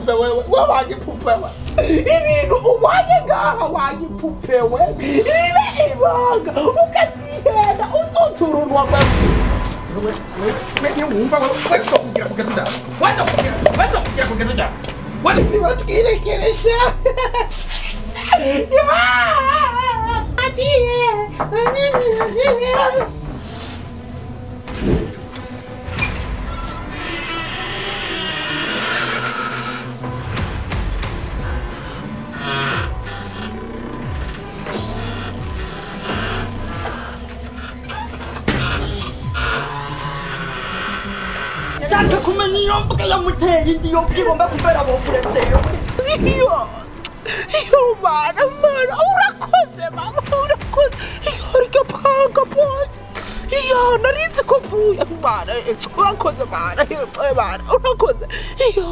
wagipupe wewe wagipupe wewe ibintu ubanye ngaha wagipupewe ibe ibanga ukatihenda uzoturunwa wewe menya wumva wazo kugira kugeza wazo kugira kugeza wale ni watwirekeresha Santa kumenya iyo mbuga yamuteye indi yo igomba kubera bofuretse iyo mana urakoze mama urakoze iyo ariko panga point iyo narizi ko vuye mana urakoze mana urakoze iyo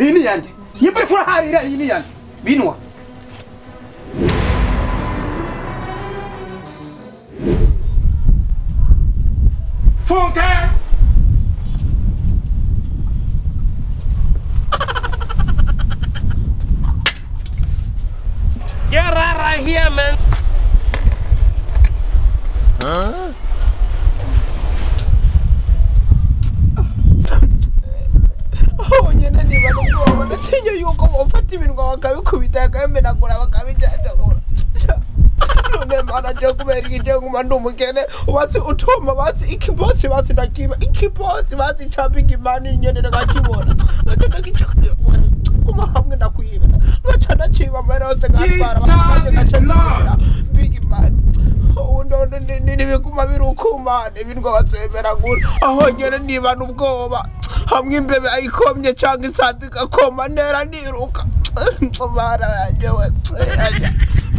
ini yandi nyimbe kuraharira ini yandi binwa Funke! Get right here, man. Huh? Oh, nyene niba nubwo natinye yuko bofata ibintu bakabikubita bakamenagura bakabijajagura. None mana je kubera ije nguma ndumukene ubatsi utoma batsi ikibosi batsi nakiba ikibosi batsi champing imani nyene nakibona natenda kichakira kuma hamwe nakwiba ngacana chiba marose ngapara bakaje gacana big man undo nibikuma birukumane ibingo batsebera gura aho nyene niba nubwoba hamwe imbebe ayikomye cyangwa isazi gakoma nera niruka mara jewe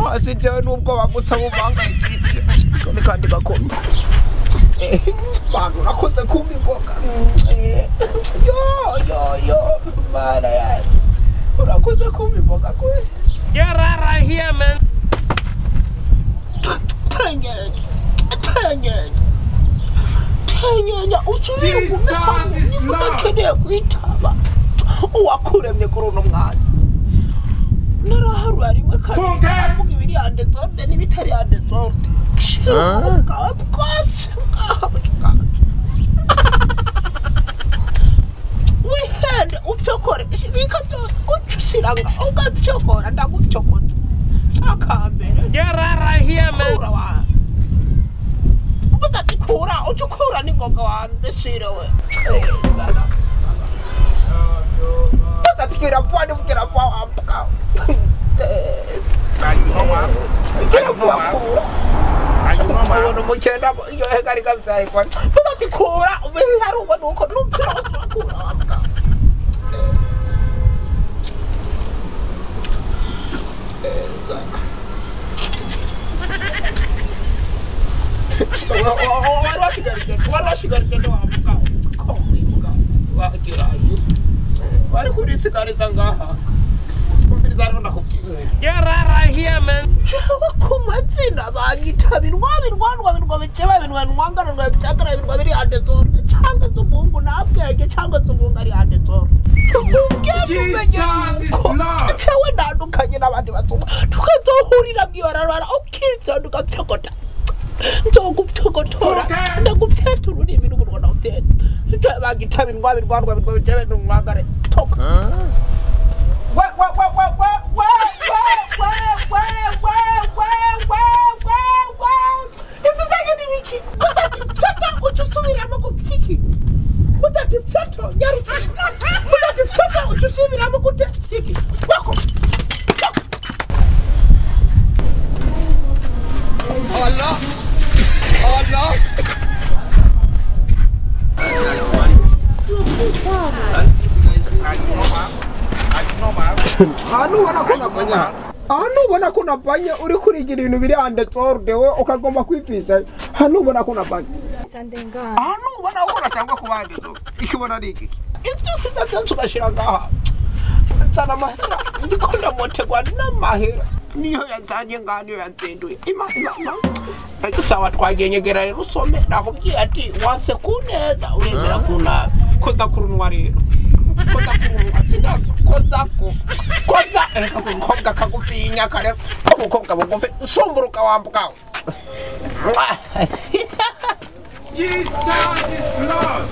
hasi jewe nubwo bagutsa bubanga ikindi kandi gakomye bantu nakoze kumbi mboga yo mara ya urakoze kumbi mboga kwe Get right here, man. Tanya usubire kumenya kwitaba uwakuremye kuri uno mwanya naraharu rimwe kandi navuga ibiri ande zorde n'ibitari ande zorde wihende uvyokore bikazo ucusiranga ugavyokora ndaguvyokora akambere Get right here, man. Kura uchukura ningoga wambe sirewe Tatikira pwani mkira pwa wampaka Ayuno mchenda iyo hekari kabisa ikwan Tatikura umeharuwa nuko numpira waswakura wampaka warwashigarije ndowamuka komimuka wakirayo wari kuri sigarita ngaha kumvirizana nakubwira Get right here, man. kumazina bagita birwa biceba binwangana rwabyagara birwa biri handezo cyangwa zumungu nabwege cyangwa zumungu ari handezo cewe ndandukanye n'abandi basuma tukazohurira bwibarara ukitsa dukatsokota nzogutogotora ndagufeta ururimi n'umunwa nawuteta bagita birwa biceba binwangana toka Hano ubona ko napanye uri kurigira ibintu biri ande tsorde we ukagomba kwifisa hano ubona ko napanye sandenga hano ubona ko natangwa kubandi ikibona ari iki ivyo ufite cyose ugashira ngaha nsana mahera ndiko ndamotegwa n'amahera niyo yanzanye ngani yanzinduye ima sawa twagenyegera rero usome nakubwiye ati wase kuneza uremera kunabi koza kurunwa rero koza kurunwa sinazo koza umukobwa kagufinya kare umukobwa bugufi sumburuka wambukawe Jesus is Lord.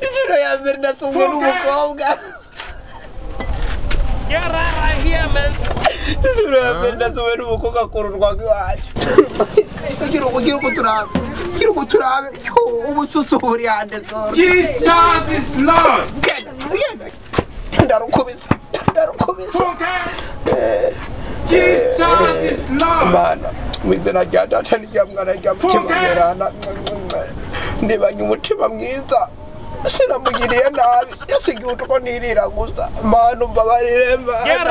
Ijoro ya mbere natumwe n'umukobwa. Get right here, man. Ijoro ya mbere natumwe n'umukobwa kurunwa gwaje. Kiro kuturabe. Ubususu buri hande zo. Jesus is Lord. Ndarukubisa. Jesus is Lord. Mana, mwizina jada tani jamgana jamkimerana. Ndibanye umutima mwiza. Sinamugiriye nabi. Yasigiye utuko nirira gusa. Mana umbabarire mana.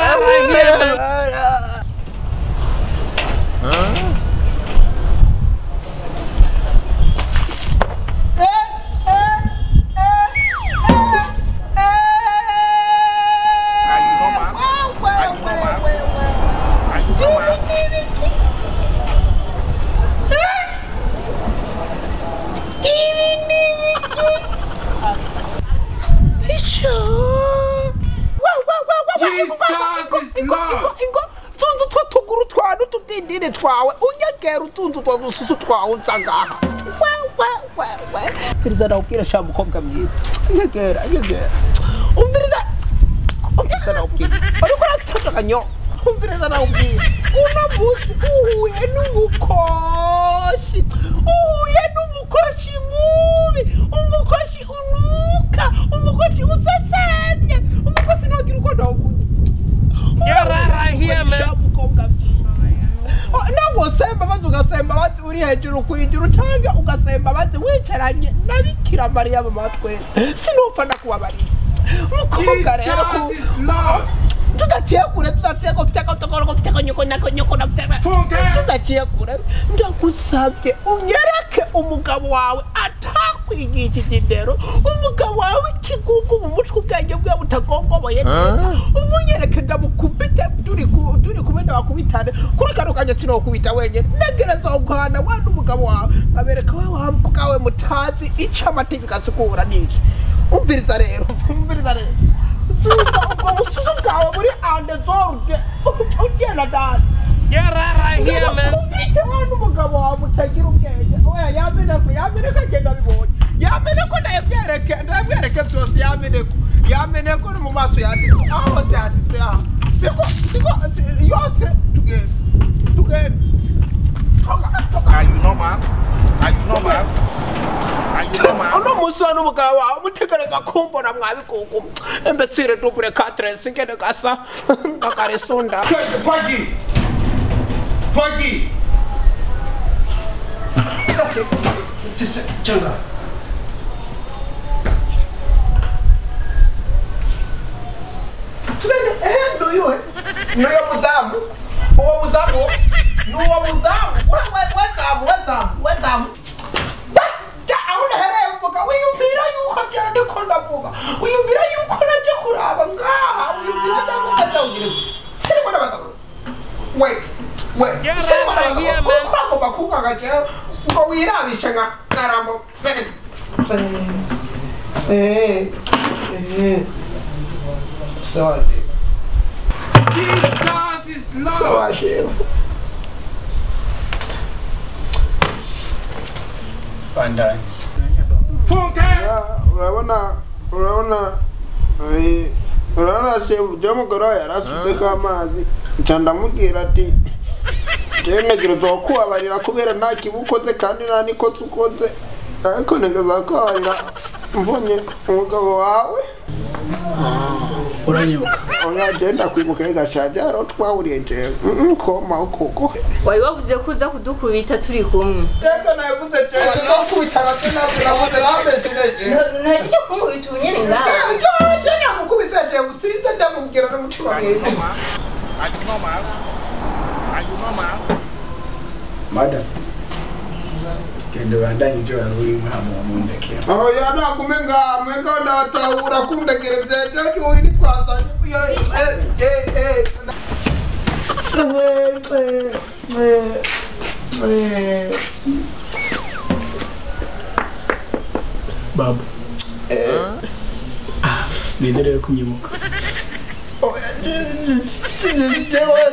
Twawe unyagera utunzu twagususu twawe nzangaha Firiza nawubwira sha mukobwa mwiza nyagera umviriza nawubwira ariko natandukanye umviriza nawubwira una munsi uhuye n'umukoshi mubi umukoshi unuka umukoshi usesemye umukoshi ntagira uko nawubwira nawo semba bazi ugasemba bati uri hejuru kwijuru cyangwa ugasemba bati wicaranye na Bikira Mariya mu matwe sinopfa ndakubabariye mukobwa rero ku tudaciye kure tudaciye kure ndagusabye unyereke umugabo wawe atakwigishije indero umugabo wawe ikigugu mu mutwe ubwenge bwe butagongoboye neza umunyereke ndamukubite turi kumena bakubitane kuri kano kanya sinokubita wenyine negereza ugana wa n'umugabo wawe abereka wa wambukawe mutazi ica amategeko asigura niki umviriza rero Zuba ubususu bwawe muri andezorde ugenda dani here, man. Kubite wa n'umugabo wawe mutagira ubwenge oya yameneko agenda bibonye yameneko ndabwereke byose yameneko no mu maso yacu aho byatse siko yose tugenda Are you normal? Uno musi wa n'umugabo wawe mutegereza kumbona mwabikuku imbesire double 4 singene gasa ngakaresunda Twagi. Changa. Nuyo muzamu. Uwo muzamu. Wezamu. Auna here mvuga wiyumvira yuko agende ko ndavuga. Wiyumvira yuko naje kuraba ngaha. Wiyumvira cyangwa kajawugire. Sirimo n'abagabo. Sirimo n'abagabo. Kwako bakuka gaje ngo wirabishe nka karambo. Sorry. Jesus is Lord. Sorry. Pandai. Urabona se byamugoro yarasuze kamazi cyandamubwira ati Jene kubabarira kubera nta kibukoze kandi nta nikoze ukoze ariko nigeza kubabarira mbonye umugabo wawe Uranyibuka. Ongagenda kwibuka igashajaro twahuriye je koma ukoko wari wavuze ko uza kudukubita turi kumwe Teka navuze je zo kubitara tena navuze bambejeje nta cyo kumubita unyene ngaho Je nakukubita je usinde ndamubwira n'umutima mwiza Are you normal? Madam. Kende bandanye ibyo yaruri mwamo mundekera. Aho yana kumenga mweka ndatahura kundegereza cyo uri twazanye Babu. Nidere kunyimuka.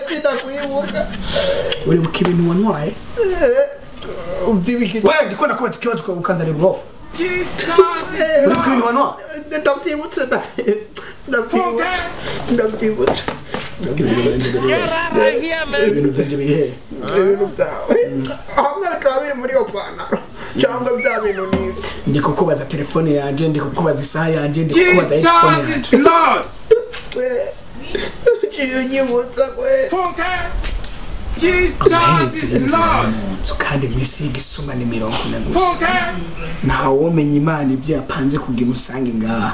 Sina kuibuka. Uri mukibintu wanwaye? Ubyibiki. Wewe ndiko nakubata ikibazo kwa ukandare burofu. Uri mukibintu wanwaye? Ndavyibutse ndavyibutse. Ibintu byanje biri he? Ibintu byawe. Hamwe twabiri muri yo kwanaro. Cyangwa bya bintu ni. Ndiko kubaza telefone yanje, ndiko kubaza isaha yanje, ndiko kubaza iPhone yanje. Jesus is Lord. Nyibutsa kwe. Jesus is Lord. Kandi mwisiga isuma ni 40 gusa. Ntawomenya Imana ibyo yapanze kugira usange ngaha.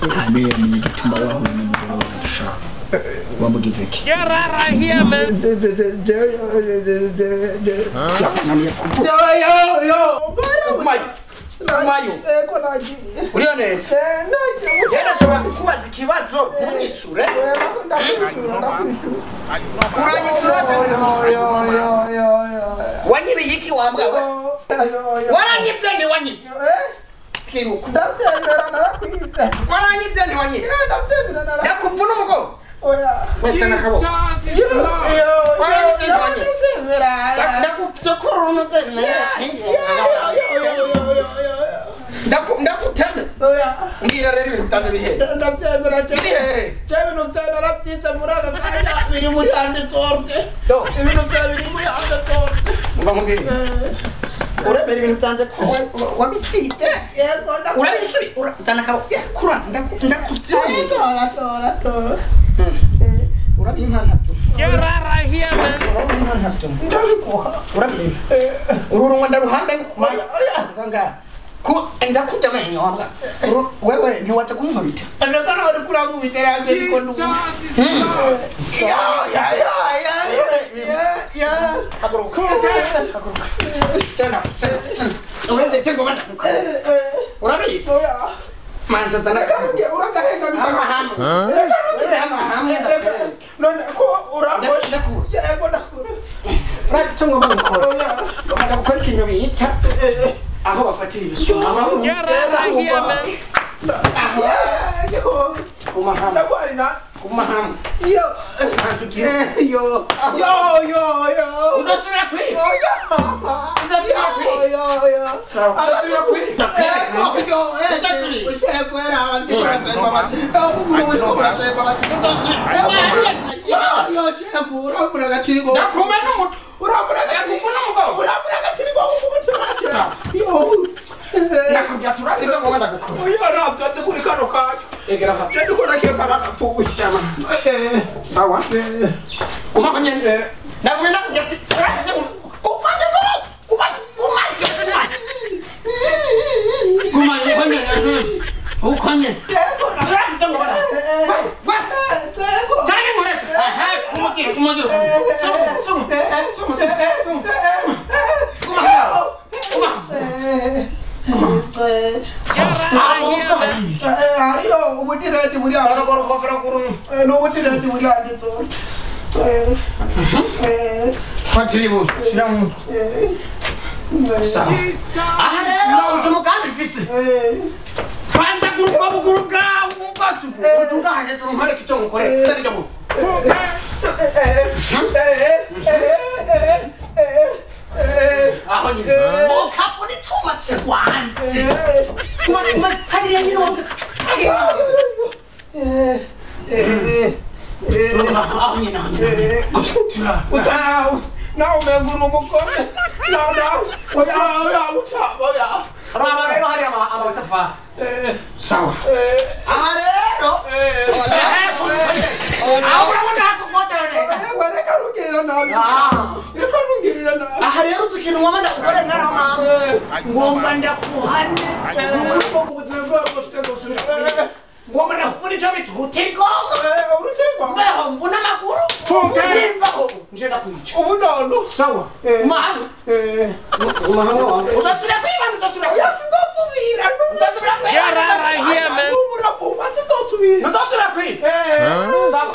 Ntabe yamenye gituma wahuye n'umugabo wacu. Wamugize iki? Get out right here, man. Mayo. Uriyo neza. Yera shobora kukubaza ikibazo ntunyishure. Uranyishure cyane. Wanyibiye iki wambwa we? Waranyibye ni wanyibye. Kiruko. Ndavyemera narakwize. Waranyibye ni wanyibye. Ndavyemera narakwize. Yakuvuna umugongo. Oya. Wetana kabo. Waranyibye ni wanyibye. Ndakufite ko runo tene. Ndakuteme. Oya. Ngira rero ibintu byanjye bihe. Ndavyemera cyane. Cyane nsana raptitse muraga kanya biri muri ande sorte. Ibintu biri muri ande sorte. Mva mubwire. Uremera ibintu byanjye ko wabitsite. Yego Urabitsuri. Urana kabo. Kura ndakuteme. Tora. Urabinkana. Get out right here, man. Ndabikuha. Urabi. Ururunga ndaruhanda. Oya. Ndakuta menyo wabwa. Wewe ni wata kumubita. Ndakana uri kurangu biteranje niko ndugu. Ya. Haguruka. Tena. Urende tengo mata. Urabi. Oya. Manta tana. Uragahenga Hama. Hama. None ko urabo. Ndakuru. Yego ndakuru. Right tungo munko. Oya. Bakada gukora ikinyo bita. Aho bafatira ibisuma. Get out right here, man. Kumahama. Ndagwarina. Kumahama. Yo. Yo. Udasubira kwi. Udasubira kwi. Sawa. Udasubira kwi. Ndakumena umutu. Nakujya turaziza ngo wenda gukora. Egera sawa. Kumanye. Ndakumena kujya turaziza ngo Ukonye. Ariyo ubutireti muri Sana koro kofera kurunu. no ubutireti muri andi so. Fatiribu. Shiramu. Sawa. Ahare utumukambi fisi. Fanda kuruka umbasu. Utungaje turumpare kitongo kore. Sani jabu. Aho nyine. Okapo ni chuma chwanje. Kuma padiri nyine wonga. Aho nyine. Usao. Now menguru mukome. Oya. Rama rero hari amatafa. Sawa. Aha rero. Aha rero tukintu ngoma ndakukora mwana wa mama. Ngomba ndakuhane. Ngomba ndakukora icyo bita urutirigongo. Mbeho mbuna amaguru. Nimbaho nje ndakwica. Ubunono. Sawa. Mahano. Mahano wangu. Utasubira kwiba utasubira. Yasidosubira. Utasubira kwiba. Get out right here, man. Utasubira. Utasubira kwiba. Sawa.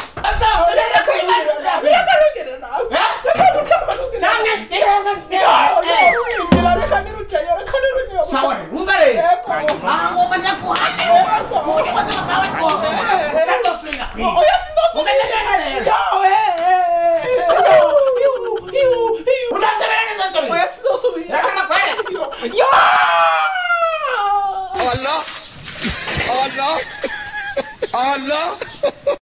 Allah. Allah.